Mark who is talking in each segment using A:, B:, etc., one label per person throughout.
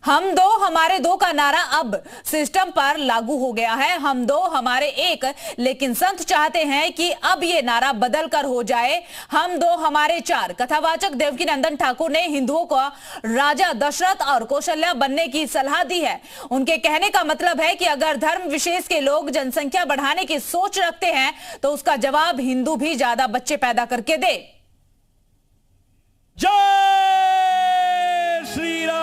A: हम दो हमारे दो का नारा अब सिस्टम पर लागू हो गया है। हम दो हमारे एक, लेकिन संत चाहते हैं कि अब ये नारा बदल कर हो जाए हम दो हमारे चार। कथावाचक देवकीनंदन ठाकुर ने हिंदुओं को राजा दशरथ और कौशल्या बनने की सलाह दी है। उनके कहने का मतलब है कि अगर धर्म विशेष के लोग जनसंख्या बढ़ाने की सोच रखते हैं तो उसका जवाब हिंदू भी ज्यादा बच्चे पैदा करके दे।
B: जय श्री राम।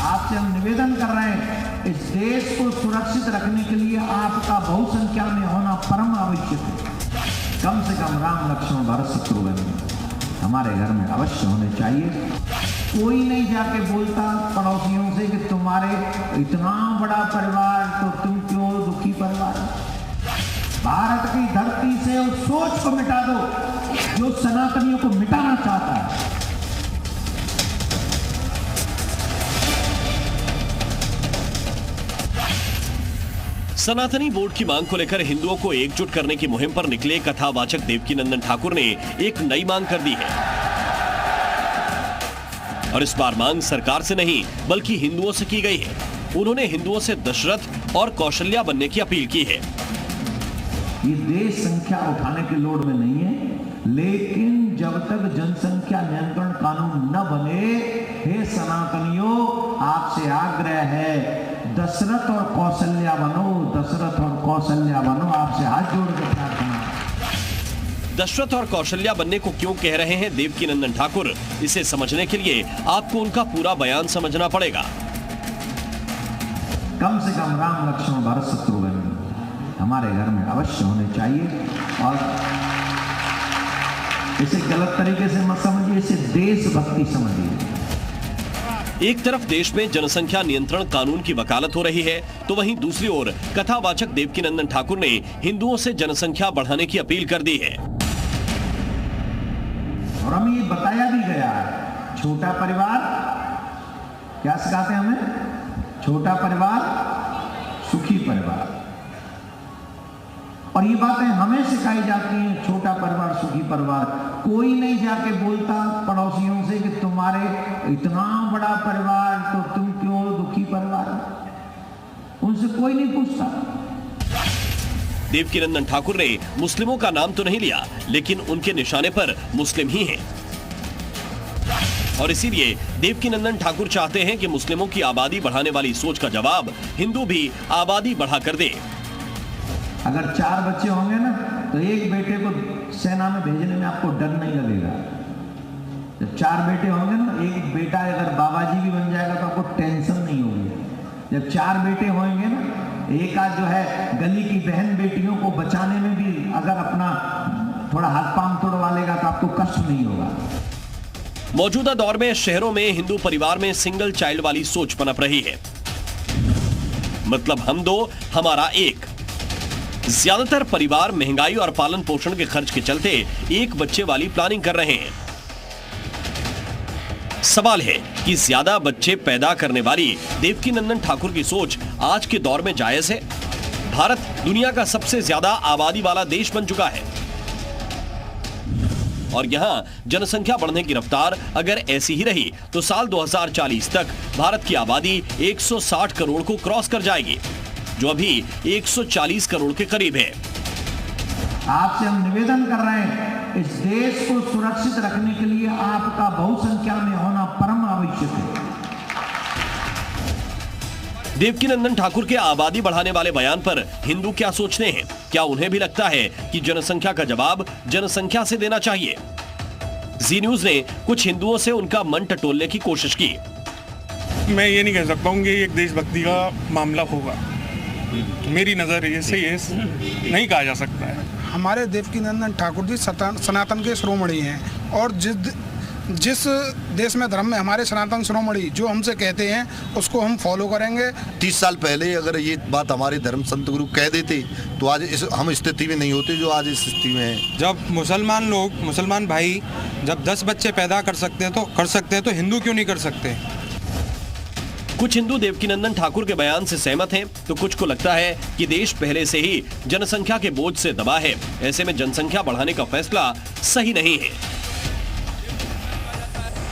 C: आपसे हम निवेदन कर रहे हैं, इस देश को सुरक्षित रखने के लिए आपका बहुसंख्या में होना परम आवश्यक है। कम से कम राम लक्ष्मण भरत शत्रुघ्न हमारे घर में अवश्य होने चाहिए। कोई नहीं जाके बोलता पड़ोसियों से कि तुम्हारे इतना बड़ा परिवार तो तुम क्यों दुखी परिवार। भारत की धरती से उस सोच को मिटा दो जो सनातनियों को मिटाना चाहता है।
B: सनातनी बोर्ड की मांग को लेकर हिंदुओं को एकजुट करने की मुहिम पर निकले कथावाचक देवकीनंदन ठाकुर ने एक नई मांग कर दी है। और इस बार मांग सरकार से नहीं बल्कि हिंदुओं से की गई है। उन्होंने हिंदुओं से दशरथ और कौशल्या बनने की अपील की है।
C: ये देश संख्या उठाने के लोड में नहीं है, लेकिन जब तक जनसंख्या नियंत्रण कानून न बने, हे सनातनियों आपसे आग्रह है, दशरथ और कौशल्या बनो, दशरथ और कौशल्या बनो। आपसे हाथ जोड़ के प्रार्थना।
B: दशरथ और कौशल्या बनने को क्यों कह रहे हैं देवकीनंदन ठाकुर, इसे समझने के लिए आपको उनका पूरा बयान समझना पड़ेगा।
C: कम से कम राम लक्ष्मण भरत शत्रुघ्न हमारे घर में अवश्य होने चाहिए। और इसे गलत तरीके से मत समझिए, इसे देशभक्ति समझिए।
B: एक तरफ देश में जनसंख्या नियंत्रण कानून की वकालत हो रही है, तो वहीं दूसरी ओर कथावाचक देवकीनंदन ठाकुर ने हिंदुओं से जनसंख्या बढ़ाने की अपील कर दी है।
C: और हमें ये बताया भी गया है, छोटा परिवार क्या सिखाते हैं हमें? छोटा परिवार सुखी परिवार। और ये बातें हमें सिखाई जाती हैं, छोटा परिवार सुखी परिवार। कोई नहीं जाके बोलता पड़ोसियों से कि तुम्हारे इतना बड़ा परिवार तो तुम क्यों दुखी परिवार। उनसे कोई नहीं पूछता।
B: देवकीनंदन ठाकुर ने मुस्लिमों का नाम तो नहीं लिया, लेकिन उनके निशाने पर मुस्लिम ही हैं। और इसीलिए देवकीनंदन ठाकुर चाहते हैं कि मुस्लिमों की आबादी बढ़ाने वाली सोच का जवाब हिंदू भी आबादी बढ़ाकर दे।
C: अगर 4 बच्चे होंगे ना, तो एक बेटे को सेना में भेजने में आपको डर नहीं लगेगा। जब 4 बेटे होंगे ना, एक बेटा अगर बाबा जी भी बन जाएगा तो आपको टेंशन नहीं होगी। जब 4 बेटे होंगे ना, एक आध जो है गली की बहन बेटियों को बचाने में भी अगर अपना थोड़ा हाथ पांव तोड़वा लेगा तो आपको कष्ट नहीं होगा।
B: मौजूदा दौर में शहरों में हिंदू परिवार में सिंगल चाइल्ड वाली सोच पनप रही है। मतलब हम दो हमारा एक। ज्यादातर परिवार महंगाई और पालन पोषण के खर्च के चलते एक बच्चे वाली प्लानिंग कर रहे हैं। सवाल है कि ज्यादा बच्चे पैदा करने वाली देवकीनंदन ठाकुर की सोच आज के दौर में जायज है? भारत दुनिया का सबसे ज्यादा आबादी वाला देश बन चुका है और यहाँ जनसंख्या बढ़ने की रफ्तार अगर ऐसी ही रही तो साल 2040 तक भारत की आबादी 160 करोड़ को क्रॉस कर जाएगी, जो अभी 140 करोड़ के करीब है।
C: आपसे हम निवेदन कर रहे हैं, इस देश को सुरक्षित रखने के लिए आपका बहुसंख्या में होना परम आवश्यक है।
B: देवकीनंदन ठाकुर के आबादी बढ़ाने वाले बयान पर हिंदू क्या सोचते हैं? क्या उन्हें भी लगता है कि जनसंख्या का जवाब जनसंख्या से देना चाहिए? जी न्यूज ने कुछ हिंदुओं से उनका मन टटोलने की कोशिश की।
D: मैं ये नहीं कह सकता हूँ कि एक देशभक्ति का मामला होगा। मेरी नजर से ये नहीं कहा जा सकता है।
E: हमारे देवकीनंदन ठाकुर जी सनातन के शिरोमणि हैं और जिस देश में धर्म में हमारे सनातन शिरोमणि जो हमसे कहते हैं उसको हम फॉलो करेंगे।
F: 30 साल पहले अगर ये बात हमारे धर्म संत गुरु कह देते तो आज हम स्थिति में नहीं होते जो आज इस स्थिति में है।
G: जब मुसलमान भाई जब 10 बच्चे पैदा कर सकते हैं तो हिंदू क्यों नहीं कर सकते?
B: कुछ हिंदू देवकीनंदन ठाकुर के बयान से सहमत हैं, तो कुछ को लगता है कि देश पहले से ही जनसंख्या के बोझ से दबा है। ऐसे में जनसंख्या बढ़ाने का फैसला सही नहीं है।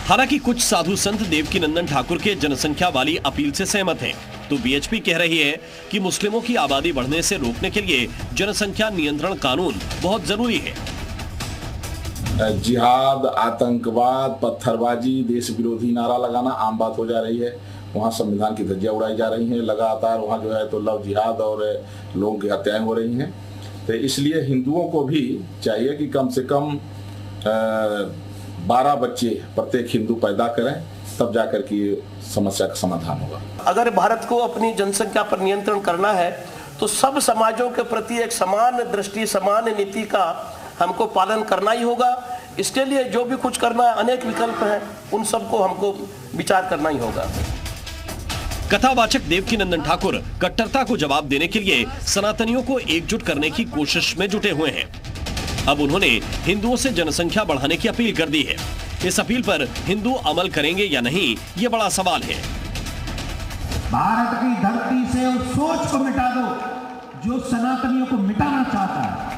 B: हालांकि कुछ साधु संत देवकीनंदन ठाकुर के जनसंख्या वाली अपील से सहमत हैं, तो बीएचपी कह रही है कि मुस्लिमों की आबादी बढ़ने से रोकने के लिए जनसंख्या नियंत्रण कानून बहुत जरूरी है।
H: जिहाद, आतंकवाद, पत्थरबाजी, देश विरोधी नारा लगाना आम बात हो जा रही है। वहाँ संविधान की धज्जियां उड़ाई जा रही हैं लगातार। वहाँ जो है तो लव जिहाद और लोगों की हत्याएं हो रही हैं। तो इसलिए हिंदुओं को भी चाहिए कि कम से कम 12 बच्चे प्रत्येक हिंदू पैदा करें, तब जाकर के समस्या का समाधान होगा।
I: अगर भारत को अपनी जनसंख्या पर नियंत्रण करना है तो सब समाजों के प्रति एक समान दृष्टि, समान नीति का हमको पालन करना ही होगा। इसके लिए जो भी कुछ करना है, अनेक विकल्प हैं, उन सबको हमको विचार करना ही होगा।
B: कथावाचक देवकीनंदन ठाकुर कट्टरता को जवाब देने के लिए सनातनियों को एकजुट करने की कोशिश में जुटे हुए हैं। अब उन्होंने हिंदुओं से जनसंख्या बढ़ाने की अपील कर दी है। इस अपील पर हिंदू अमल करेंगे या नहीं, ये बड़ा सवाल है।
C: भारत की धरती से उस सोच को मिटा दो जो सनातनियों को मिटाना चाहता है।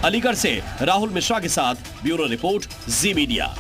B: अलीगढ़ से राहुल मिश्रा के साथ ब्यूरो रिपोर्ट, जी मीडिया।